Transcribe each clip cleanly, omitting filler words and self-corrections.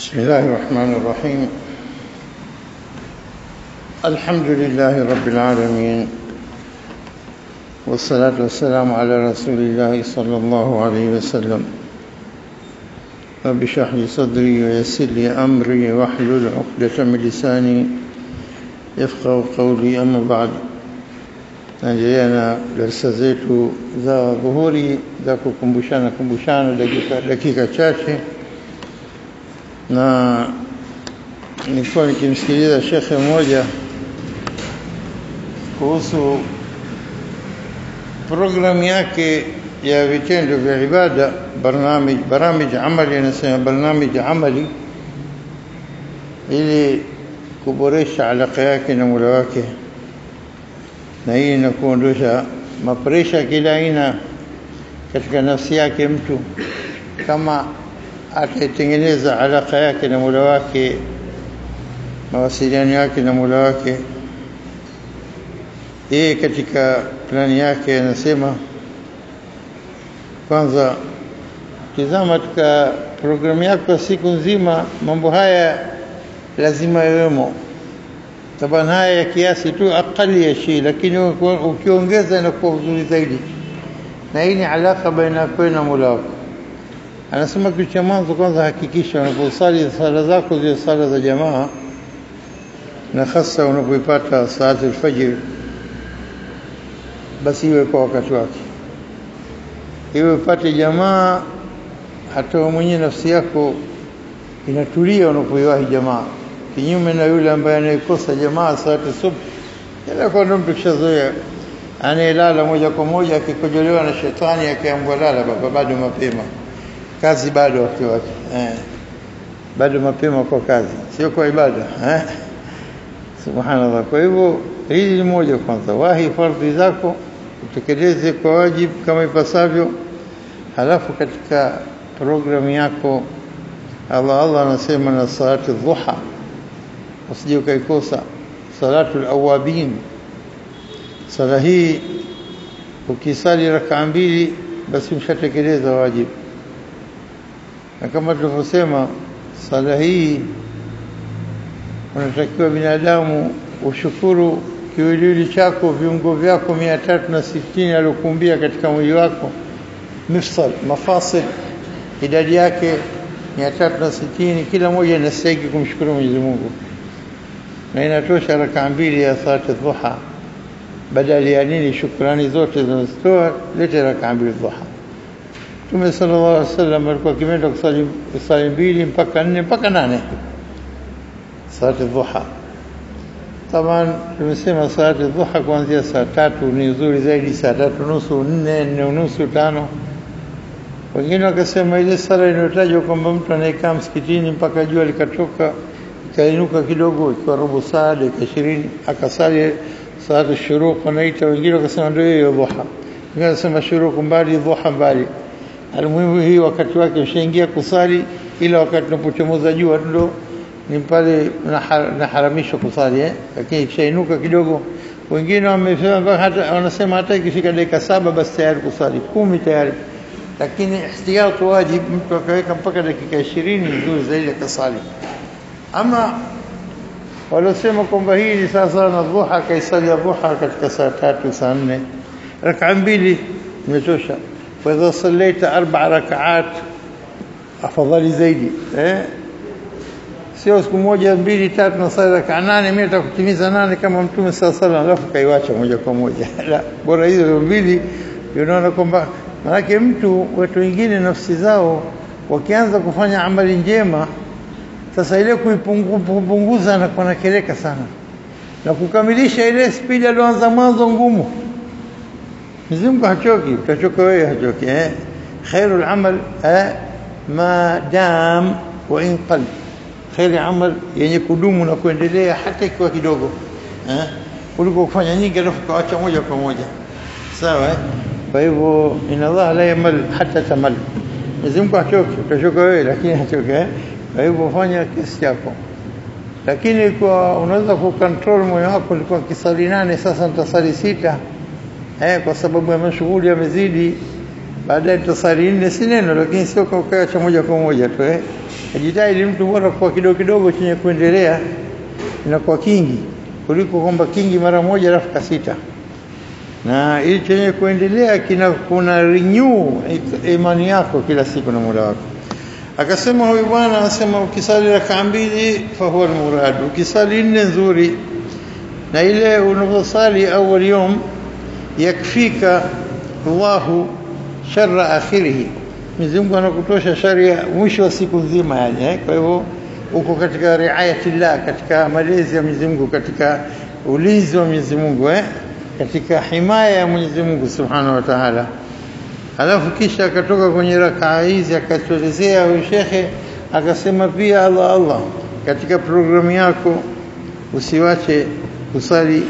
بسم الله الرحمن الرحيم. الحمد لله رب العالمين، والصلاة والسلام على رسول الله صلى الله عليه وسلم. رب اشرح لي صدري ويسر لي أمري واحلل عقدة من لساني يفقهوا قولي. أما بعد، naendelea darasa zetu za dhuhuri za kukumbushana dakika chache, na nilikuwa nikimsikiliza shekhe mmoja kuhusu programu yake ya vitendo vya ibada, barnamij amali, anasema barnamij amali, ili kuboresha alaka yake na Mola wake, na hii na kuondosha mapresha kila aina katika nafsi yake mtu. Kama atatengeneza alaka yake na Mola wake, mawasiliano yake na Mola wake, yeye katika plani yake anasema, kwanza tazama katika programu yako siku nzima, mambo haya lazima yawemo. Tabana haya ya kiasi tu, akali ya shay, lakini ukiongeza inakuwa vizuri zaidi, na hii ni alaka baina yako na Mola wako. Anasema kitu cha mwanzo, kwanza hakikisha unaposali sala zako zile sala za jamaa, na hasa unapoipata salatu al-fajr, basi iwe kwa wakati wake, iwe upate jamaa. Hata mwenye nafsi yako inatulia unapoiwahi jamaa, kinyume na yule ambaye anaikosa jamaa salatu subh. Ila kwa mtu kishazoea, anayelala moja kwa moja, akikojolewa na shetani akiambiwa lala baba, bado mapema, kazi bado wakati wake, bado mapema kwa kazi, sio kwa ibada, subhanallah. Kwa hivyo hili ni moja. Kwanza wahi fardhi zako, utekeleze kwa wajibu kama ipasavyo. Halafu katika programu yako Allah anasema, na salatu dhuha usije ukaikosa, salatu al-awabin. Sala hii ukisali rak'a mbili, basi umeshatekeleza wajibu. Na kama tulivyosema, sala hii unatakiwa binadamu ushukuru kiwiliwili chako, viungo vyako 360 alokuumbia katika mwili wako, mafasil idadi yake 360, kila moja inastahili kumshukuru Mwenyezi Mungu, na inatosha rak'a mbili ya salatu dhuha. Badali ya nini shukrani zote zinazitoa, lete rak'a mbili dhuha. Mtume sallallahu alaihi wasallam alikuwa akienda kusali mbili mpaka 4 mpaka 8 salatu dhuha. Taban tumesema salatu dhuha kuanzia saa 3 ni nzuri zaidi, saa 3:30, 4:30, 5. Wengine wakasema ile sala inayotajwa kwamba mtu anayekaa msikitini mpaka jua likatoka ikainuka kidogo, ikiwa robo saa, dakika 20, akasali salatu shuruq wanaita. Wengine wakasema ndio hiyo dhuha, wengine wakasema shuruq mbali, dhuha mbali. Almuhimu hii wakati wake ushaingia kusali, ila wakati unapochomoza jua ndio ni pale naharamishwa kusali, lakini ikishainuka kidogo. Wengine wamesema hata wanasema hata ikifika dakika 7 basi tayari kusali, 10 tayari. Lakini ihtiyat wajib, mtu akaweka mpaka dakika 20 nzuri zaidi akasali. Ama walosema kwamba hii ni sasa na dhuha, kaisali dhuha katika saa 3 saa 4, rak'a mbili imetosha. Wa idha sallaita 4 rak'at afadhali zaidi, sio siku moja 2 3 na sala rak'a 8, mimi nitakutimiza 8 kama Mtume sallallahu alaihi wasallam, alafu kaiwacha moja kwa moja. La, bora hizo mbili. Unaona kwamba maana mtu, watu wengine nafsi zao wakianza kufanya amali njema, sasa ile kuipunguza na kunakeleka sana, na kukamilisha ile spidi aliyoanza mwanzo ngumu. Mwenyezi Mungu hachoki, utachoka wewe, hachoki. Khairul amal ma dam wa in qal, khairi amal yenye kudumu na kuendelea hata ikiwa kidogo, kuliko kufanya nyingi alafu kaacha moja kwa moja. Sawa. Kwa hivyo inna Allah la yamal hata tamal, Mwenyezi Mungu hachoki, utachoka wewe lakini hachoki. Kwa hivyo fanya kiasi chako, lakini kwa unaweza kucontrol moyo wako. Ulikuwa kisali 8, sasa nitasali 6, kwa sababu ya mashughuli yamezidi. Baadaye nitasali 4, si neno, lakini sio kwa moja kwa moja tu. ajitahidi mtu bora kwa kidogo kidogo chenye kuendelea na kwa kingi kuliko kwamba kingi mara moja alafu kasita. Na ili chenye kuendelea kuna renew imani yako kila siku na Mola wako. Akasema huyu bwana anasema ukisali rak'a mbili fa huwa al-murad, ukisali nne nzuri na ile unaposali awali yom yakfika Allahu sharra akhirih, Mwenyezi Mungu anakutosha shari ya mwisho wa siku nzima yani. Kwa hivyo uko katika riayatillah, katika malezi ya Mwenyezi Mungu, katika ulinzi wa Mwenyezi Mungu katika himaya ya Mwenyezi Mungu Subhanahu wa Ta'ala. Alafu kisha akatoka kwenye rakaa hizi akatuelezea huyu shekhe akasema pia Allah katika programu yako usiwache kusali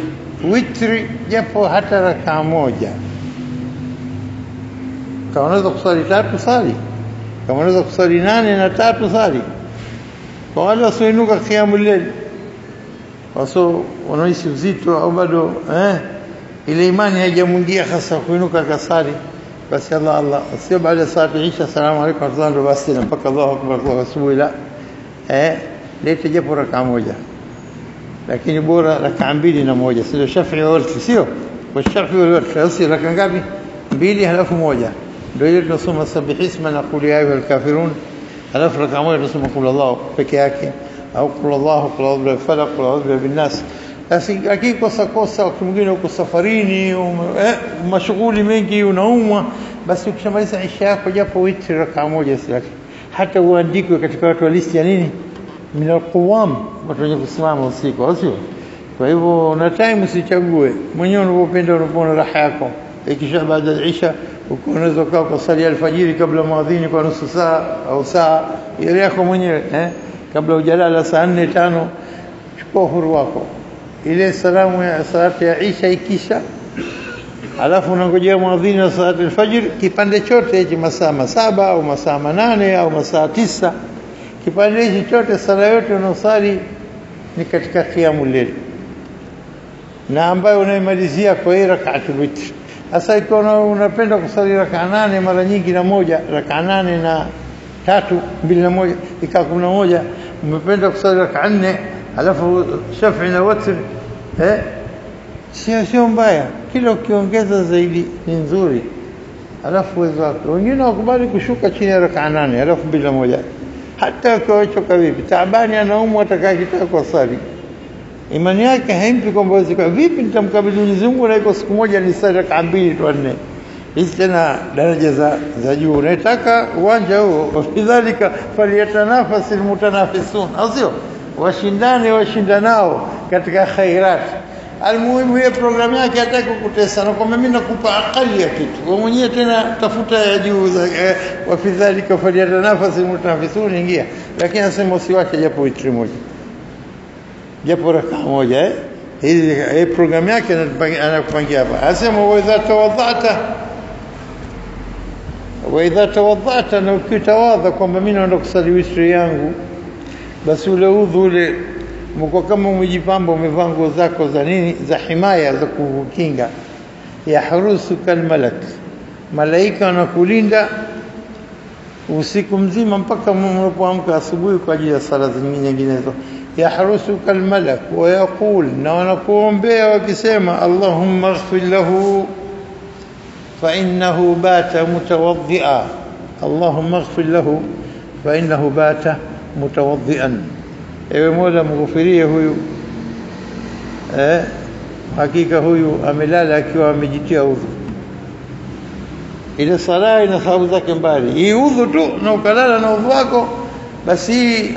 witri japo hata rakaa moja. Kama unaweza kusali 3 sali, kama unaweza kusali 8 na 3 sali. Kwa wale wasioinuka qiyamul layl, wanaohisi uzito au bado ile imani haijamwingia hasa kuinuka kasali, basi Allah sio baada saa isha salamu alaykum warahmatullahi basi mpaka Allahu akbar Allahu asubuhi la lete japo rakaa moja, lakini bora rakaa mbili na moja, sio shafi wa witri, sio kwa shafi wa witri basi rakaa ngapi? 2 halafu moja. Ndio ile tunasoma sabihisma na qul ya ayyuhal kafirun, halafu rakaa moja tunasoma qul Allah peke yake au qul Allah qul a'udhu bil falaq qul a'udhu bin nas. Basi akikosa wakati mwingine uko safarini mashughuli mengi unaumwa, basi ukishamaliza isha yako japo witri rakaa moja sasa, hata uandikwe katika watu wa listi ya nini min alqawam, watu wenye kusimama usiku, au sio? Kwa hivyo na time usichague mwenyewe unapopenda, unapoona raha yako. Ikisha baada ya isha unaweza kusali alfajiri kabla muadhini kwa nusu saa au saa ile yako mwenyewe kabla hujalala saa 4-5, chukua huru wako ile salamu ya salati ya isha ikisha, alafu unangojea muadhini wa salati alfajiri kipande chote hichi masaa 7 au masaa 8 au masaa 9, kipande hichi chote sala yote unaosali ni katika qiyamul layl, na ambayo unaimalizia kwa rak'atul witr. Sasa ikiwa unapenda kusali rakaa 8 mara nyingi na moja, rakaa 8 na 3 2 na moja ikawa 11, umependa kusali rakaa 4 alafu shafi na witr sio mbaya, kila ukiongeza zaidi ni nzuri. Alafu wengine wakubali kushuka chini ya rakaa 8 alafu 2 na moja, hata ukichoka vipi, taabani anaumwa atakaa kitaka kusali, imani yake haimpi kwamba vipi nitamkabili Mwenyezi Mungu na iko siku moja ni sala rakaa 2 tu 4. Hizi tena daraja za juu, unataka uwanja huo. Fidhalika faliyatanafasil mutanafisun, au sio? Washindanao katika khairat. Almuhimu hiyo programu yake hataki kukutesa, na kwamba mimi nakupa akali ya kitu, wewe mwenyewe tena tafuta ya juu. Wafidhalika faliyatanafasil mutanafisun, ingia. Lakini nasema usiwache japo witri moja, japo rakaa moja. Hii programu yake anakupangia hapa. Anasema wa idha tawadhata, na ukitawadha kwamba mimi naenda kusali witri yangu, basi ule udhu ule mko kama umejipamba, umevaa nguo zako za nini, za himaya, za kukinga. Ya harusu kalmalak, malaika wanakulinda usiku mzima mpaka unapoamka asubuhi kwa ajili ya sala nyinginezo. يحرسك الملك ويقول نونكم به وكسما اللهم اغفر له فإنه بات متوضئا، اللهم اغفر له فإنه بات متوضئا. ewe Mola mghufirie huyu hakika huyu amelala akiwa amejitia udhu. Ile sala ina thawabu zake mbali. Hii udhu tu na ukalala na udhu wako, basi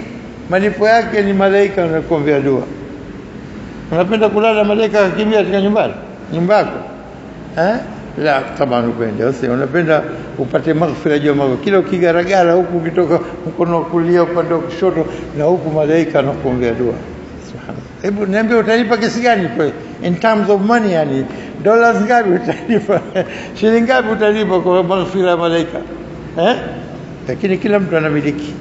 malipo yake ni malaika wanakuombea dua. Unapenda kulala malaika akimbia katika nyumba yako la taban upende. Sasa unapenda upate maghfira juu mambo, kila ukigaragara huku ukitoka mkono kulia upande wa kushoto, na huku malaika wanakuombea dua. Subhanallah. Hebu niambie utalipa kiasi gani kwa in terms of money, yani dollars ngapi utalipa, shilingi ngapi utalipa kwa maghfira ya malaika lakini kila mtu anamiliki.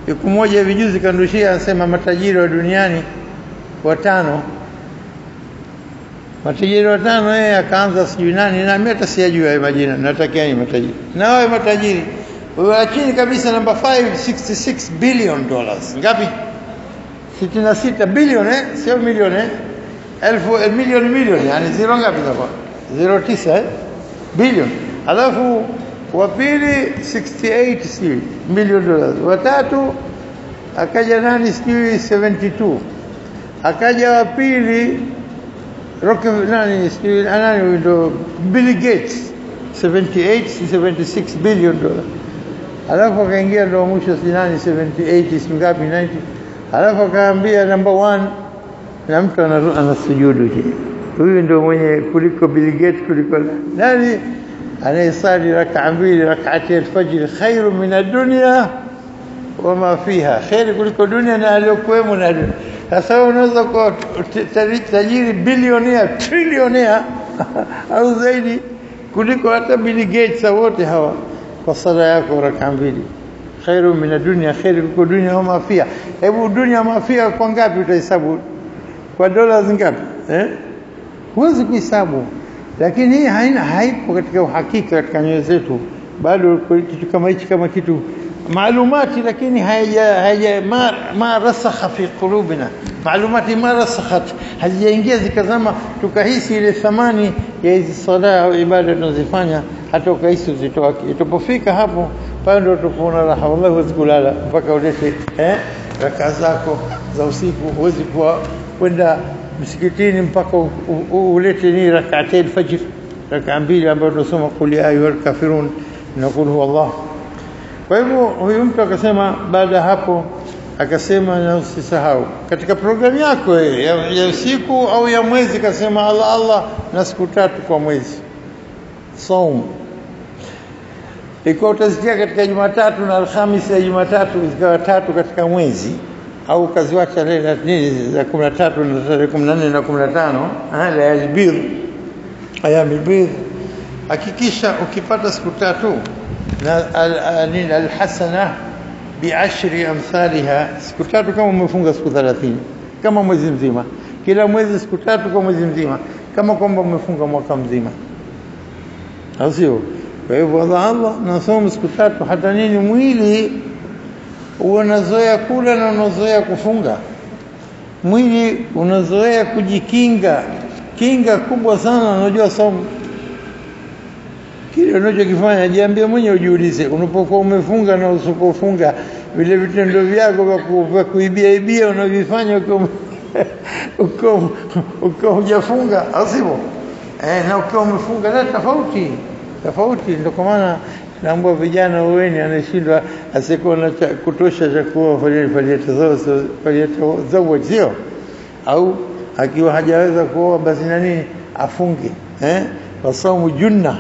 Siku moja hivi juzi kandushia, anasema matajiri wa duniani watano, yeye akaanza sijui nani, na mimi hata sijui hayo majina, natakia ni matajiri. Na wao matajiri wa chini kabisa number 5 $66 billion. Ngapi? 66 billion sio milioni milioni yani zero ngapi hapo? 09 billion. Alafu wa pili $68 million. Wa tatu akaja nani sijui 72. Akaja wa pili nani sijui nani ndo Bill Gates 76 billion dollars. Alafu akaingia ndo mwisho sinani 78 ngapi 90. Alafu akaambia number 1 na mtu anasujudu je. Huyu ndio mwenye kuliko Bill Gates kuliko nani anayesali rak'a mbili rak'ati al-fajr khairu min ad-dunya wama fiha, khair kuliko dunia na aliyokuwemo na dunia. Sasa unaweza kuwa tajiri bilionea trilionea au zaidi kuliko hata Bill Gates wote hawa kwa sala yako rak'a mbili khairu min ad-dunya, khair kuliko dunia wama fiha. Hebu dunia wama fiha kwa ngapi utahesabu? Kwa dola ngapi? Huwezi kuhesabu. Lakini hii haipo katika uhakika katika nyoyo zetu. Bado kitu kama hichi kama kitu maalumati, lakini haija ma rasakha fi qulubina. Maalumati ma rasakhat, hazijaingia zikazama tukahisi ile thamani ya hizi sala au ibada tunazifanya, hata ukahisi uzito wake. Itapofika hapo pale ndio tunaona raha. Wallahi huwezi kulala mpaka ulete raka zako za usiku. Huwezi kwenda msikitini mpaka ulete ni rak'atay al-fajr, rak'a mbili ambazo tunasoma qul ya ayyuhal kafirun na qul huwallah. Kwa hivyo huyu mtu akasema, baada hapo akasema, na usisahau katika programu yako ya usiku au ya mwezi, akasema Allah na siku 3 kwa mwezi saum. Iko utasikia katika Jumatatu na Alhamisi ya Jumatatu zikawa 3 katika mwezi, au kaziwacha leo nini za 13 na 14 na 15 layali bidh ayami bidh. Hakikisha ukipata siku 3 na nini alhasana bi'ashri amsalha, siku 3 kama umefunga siku 30 kama mwezi mzima, kila mwezi siku 3 kwa mwezi mzima, kama kwamba umefunga mwaka mzima, au sio? Kwa hivyo Allah nasoma siku 3 hata nini mwili unazoea kula na unazoea kufunga. Mwili unazoea kujikinga, kinga kubwa sana. Unajua saumu kile unachokifanya, jiambie mwenyewe, ujiulize, unapokuwa umefunga na usipofunga, vile vitendo vyako vya kuibia unavifanya uko hujafunga, au sivyo? Na ukiwa umefunga na tofauti. Ndio kwa maana naomba vijana wengi anashindwa asikuwa na kutosha cha kuoa faliyatazawaj, sio? Au akiwa hajaweza kuoa basi nani afunge. Wasaumu junna,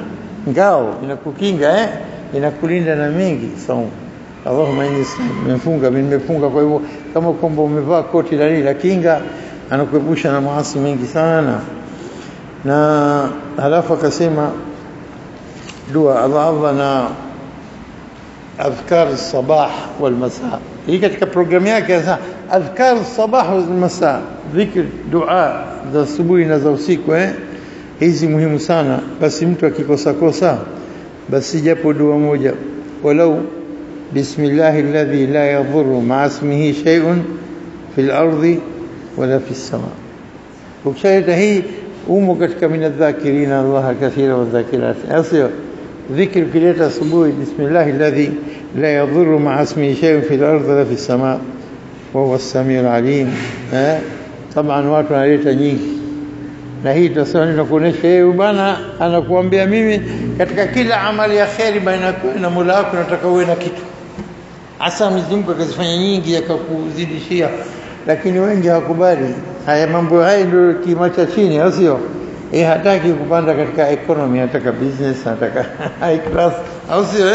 ngao inakukinga, inakulinda na mengi saumu. Allahumma inni nimefunga. Kwa hivyo kama kwamba umevaa koti la kinga, anakuepusha na maasi mengi sana. Na halafu akasema dua Allah na adhkar as-sabah wal masa. Hii katika programu yake sasa, adhkar as-sabah wal masa, dhikr, dua za asubuhi na za usiku. Hizi muhimu sana. Basi mtu akikosa basi japo dua moja, walau bismillahi alladhi la yadhurru ma'a ismihi shay'un fil ardi wala fis sama. Ukishaita hii umo katika minadh-dhakirina Allah kathira wa dhakirat. Asio ذكر كلية الصبوي بسم الله الذي لا يضر مع اسمه شيء في الأرض ولا في السماء وهو السميع العليم. طبعا watu wanaleta nyingi, na hii tasawani nakuonesha yeye bwana anakuambia mimi katika kila amali ya khairi baina na Mola wako nataka uwe na kitu hasa. Mwenyezi Mungu akazifanya nyingi akakuzidishia, lakini wengi hawakubali haya mambo. Haya ndio kima cha chini, au sio? Hataki kupanda katika economy, anataka business, anataka high class, au sio?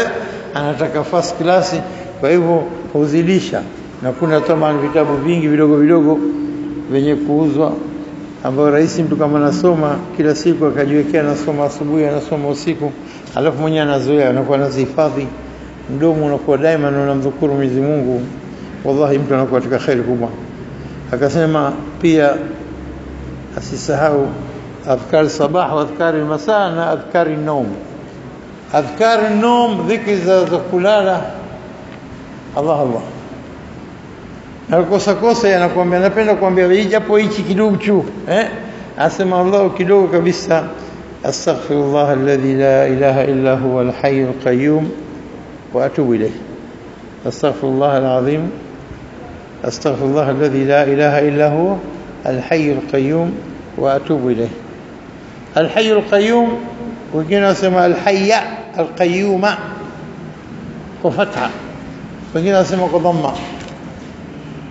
Anataka first class. Kwa hivyo huzidisha, na kuna tamani vitabu vingi vidogo venye kuuzwa, ambao rahisi mtu kama anasoma kila siku akajiwekea, anasoma asubuhi, anasoma usiku, alafu mwenyewe anazoea, anakuwa anazihifadhi, mdomo unakuwa daima unamdhukuru Mwenyezi Mungu. Wallahi mtu anakuwa katika khair kubwa. Akasema pia asisahau adhkar sabah wa adhkar masaa na adhkar naum. adhkar an-nawm, dhikri za kulala. Allah Allah. Kosa yanakuambia, napenda kuambia japo hichi kidogo tu, asema Allah kidogo kabisa, astaghfirullah alladhi la ilaha illa huwa al-hayy al-qayyum wa atubu ilayh. Astaghfirullah al-azim, astaghfirullah alladhi la ilaha illa huwa al-hayy al-qayyum wa atubu ilayh. Al-hayy al-qayyum, wengine wasema al-hayya al-qayyuma kwa fatha, wengine wasema kwa dhamma,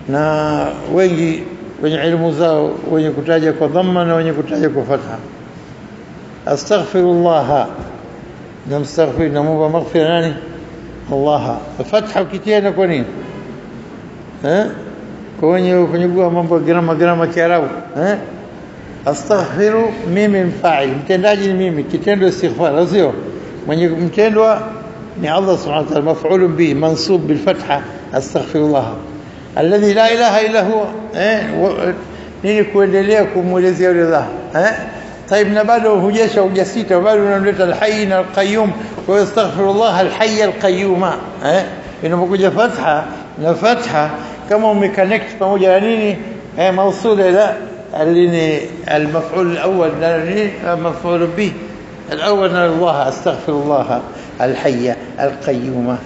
na wengi wenye ilmu zao wenye kutaja kwa dhamma na wenye kutaja kwa fatha. Astaghfirullah, namstaghfir, namuomba maghfira nani? Allah. Fatha ukitia kwa nini? Kwa wenye kujua mambo ya grama Kiarabu, astaghfiru mimi mfa'il, mtendaji ni mimi, kitendo istighfar, sio mwenye mtendwa ni Allah subhanahu wa ta'ala, maf'ul bihi mansub bil fatha. Astaghfirullah alladhi la ilaha illa huwa, nini kuendelea kumuelezea yule Allah, طيب na bado hujasita, bado unaleta al-hayy al-qayyum, wa astaghfirullah al-hayy al-qayyuma. Inapokuja fatha na fatha, kama umeconnect pamoja na nini, mawsul ila المفعول الأول مفعول به الأول الله. أستغفر الله الحي القيوم،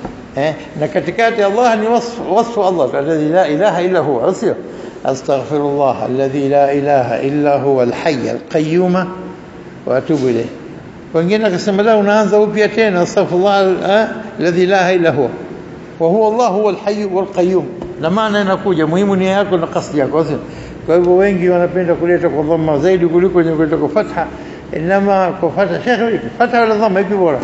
نكتكات الله أن وصف الله الذي لا إله إلا هو. أصير أستغفر الله الذي لا إله إلا هو الحي القيوم وأتوب إليه. wengine akasema la, unaanza upya tena, astaghfirullah alladhi la ilaha illa huwa wa huwa Allah huwa al-hayy wal-qayyum, na maana inakuja muhimu nia yako na kasdi yako. Kwa hivyo wengi wanapenda kuleta kwa dhamma zaidi kuliko wenye kuleta kwa fatha. Inama kwa fatha, Sheikh, fatha wala dhamma ipi bora?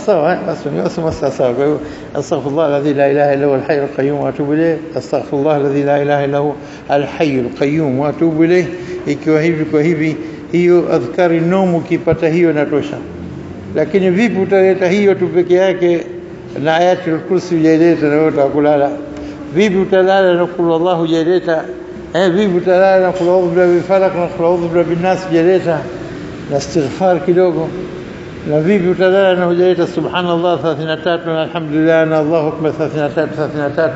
Sawa basi ni wasema sawa. Kwa hivyo astaghfirullah alladhi la ilaha illa huwa al-hayy al-qayyum wa atubu ilayh. Astaghfirullah alladhi la ilaha illa huwa al-hayy al-qayyum wa atubu ilayh. Ikiwa hivi kwa hivi, hiyo adhkari nomu ukipata hiyo inatosha. Lakini vipi utaleta hiyo tu peke yake na ayatul kursi hujaileta na wewe utakulala? Vipi utalala na kul Allahu hujaileta? Vipi utalala na kul a'udhu birabbil falaq na kul a'udhu birabbin nas hujaileta na istighfar kidogo? Na vipi utalala na hujaileta subhanallah 33 na alhamdulillah na Allahu akbar 33?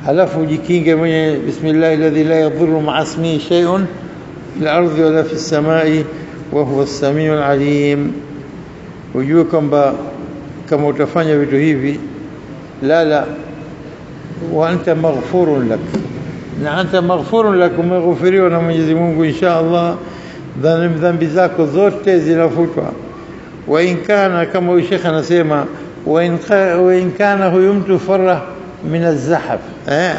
Halafu ujikinge mwenye bismillah alladhi la yadhurru ma'a ismihi shay'un fil ardi wala fis samai wa huwa as-sami'ul 'alim. Ujue kwamba kama utafanya vitu hivi, la wa anta maghfurun lak, na anta maghfurun lak, umeghfiriwa na Mwenyezi Mungu insha Allah, dhambi zako zote zinafutwa. Wa in kana, kama huyu Sheikh anasema, wa in kana huyu mtu farra min az-zahab,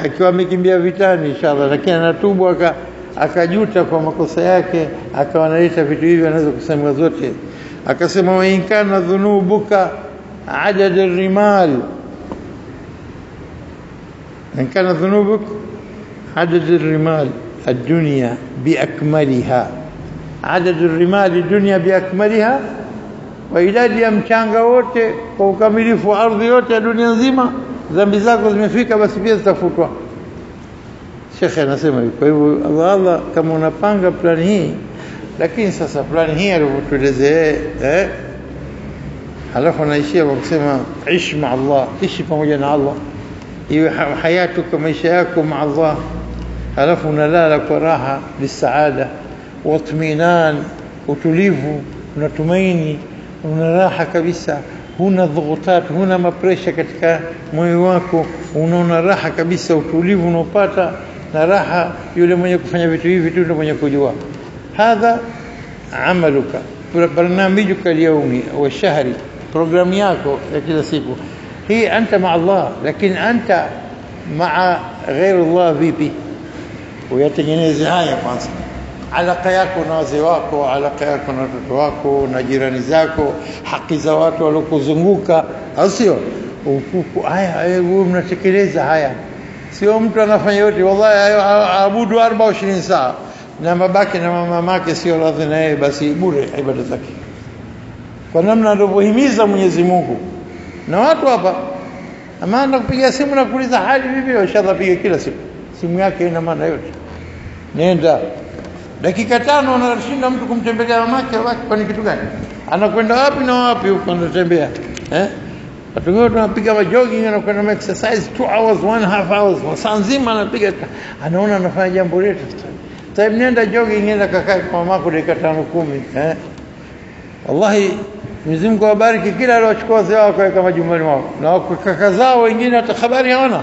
akiwa amekimbia vitani inshallah, lakini anatubu akajuta kwa makosa yake, akawa analeta vitu hivi, anaweza kusema zote. Akasema wa in kana dhunubuka adad ar-rimal, in kana dhunubuk adad ar-rimal ad-dunya biakmaliha, adad ar-rimal ad-dunya biakmaliha, wa idadi ya mchanga wote kwa ukamilifu wa ardhi yote ya dunia nzima, dhambi zako zimefika, basi pia zitafutwa. Sheikh anasema hivyo. Kwa hivyo Allah, kama unapanga plani hii, lakini sasa plani hii alivyotuelezea, halafu anaishia kwa kusema ishi ma Allah, ishi pamoja na Allah, iwe hayatuka, maisha yako ma Allah, halafu unalala kwa raha, bisaada watminan, utulivu, unatumaini, una raha kabisa, huna dhugutat, huna mapresha katika moyo wako, unaona raha kabisa, utulivu unaopata na raha. Yule mwenye kufanya vitu hivi tu ndio mwenye kujua. Hadha amaluka, barnamijuka al-yawmi wa shahri, programu yako ya kila siku hii, anta ma Allah. Lakini anta maa ghairi Allah vipi? Uyatengeneze haya kwanza, alaka yako na wazee wako, alaka yako na watoto wako na jirani zako, haki za watu walokuzunguka, sio haya wewe mnatekeleza haya. Sio mtu anafanya yote, wallahi aabudu 24 saa na babake na mamake sio radhi na yeye, basi bure ibada zake. Kwa namna alivyohimiza Mwenyezi Mungu. Na watu hapa amana kupiga simu na kuuliza hali vipi, inshallah piga kila siku simu yake, ina maana yote. Nenda dakika 5 anashinda mtu kumtembelea mamake kwa kitu gani? Anakwenda wapi na wapi huko anatembea? Watu wengine tunapiga jogging, anakwenda exercise 2 hours 1.5 hours, saa nzima anapiga, anaona anafanya jambo letu. Sasa nenda jogging, nenda kakae kwa mamako dakika 5-10. Wallahi Mwenyezi Mungu awabariki kila aliochukua wazee wao kwa majumbani wao, na kaka zao wengine hata habari hawana,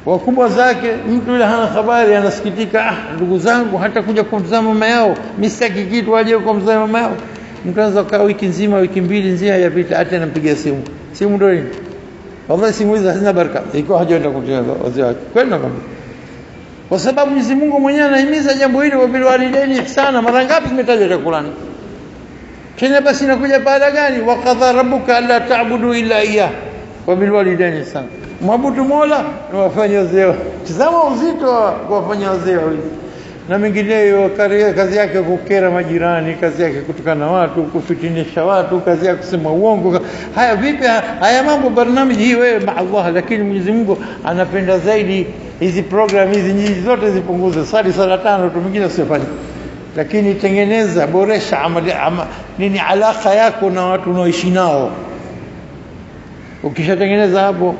wakubwa zake. Mtu yule hana habari, anasikitika, ndugu zangu hata kuja kumtazama mama yao, mimi sitaki kitu waje kumtazama mama yao. Mtu anaweza kaa wiki nzima, wiki mbili nzima yapita, hata anampigia simu ndio nini. Wallahi simu hizo hazina baraka ikiwa hajaenda kumtazama wazee wake kwenda kama, kwa sababu Mwenyezi Mungu mwenyewe anahimiza jambo hili, wa bil walidaini ihsana. Mara ngapi zimetajwa katika Qur'ani? Tena basi inakuja baada gani? Wa qadha rabbuka alla ta'budu illa iyyah wa bil walidaini ihsana, mwabudu Mola na wafanye wazee. Tazama uzito wa kuwafanya wazee na mengineyo. Kazi yake kukera majirani, kazi yake kutukana watu, kufitinisha watu, kazi yake kusema uongo. Haya vipi haya mambo? Barnamiji hii wewe ma Allah, lakini Mwenyezi Mungu anapenda zaidi hizi program hizi nyingi zote zipunguze, sali sala 5 tu, mingine usifanye, lakini tengeneza, boresha nini alaka yako na watu unaoishi nao. Ukishatengeneza hapo,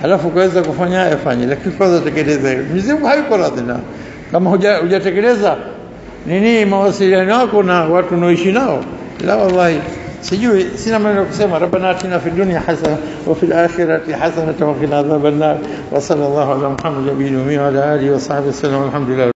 halafu kaweza kufanya afanye, lakini kwanza tekeleza hiyo. Mwenyezi Mungu hayuko radhi na kama hujatekeleza nini mawasiliano yako na watu unaoishi nao. La wallahi sijui, sina maneno kusema. Rabbana atina fid dunya hasana wa fil akhirati hasanatan wa qina adhaban nar. Wa sallallahu ala Muhammad nabiyina wa ala alihi wa sahbihi sallam. Alhamdulillah.